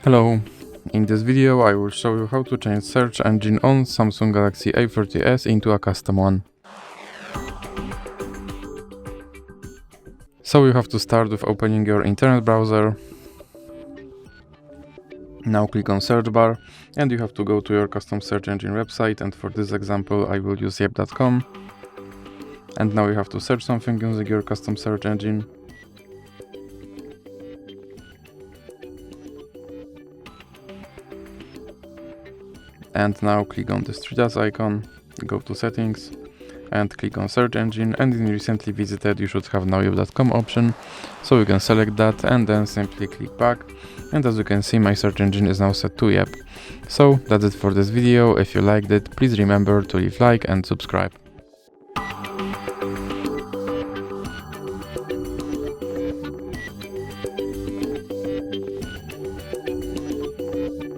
Hello, in this video I will show you how to change search engine on Samsung Galaxy A30s into a custom one. So you have to start with opening your internet browser. Now click on search bar and you have to go to your custom search engine website, and for this example I will use yep.com. And now you have to search something using your custom search engine. And now click on the status icon, go to settings and click on search engine, and in recently visited you should have now yep.com option, so you can select that and then simply click back, and as you can see my search engine is now set to Yep. So that's it for this video. If you liked it, please remember to leave like and subscribe.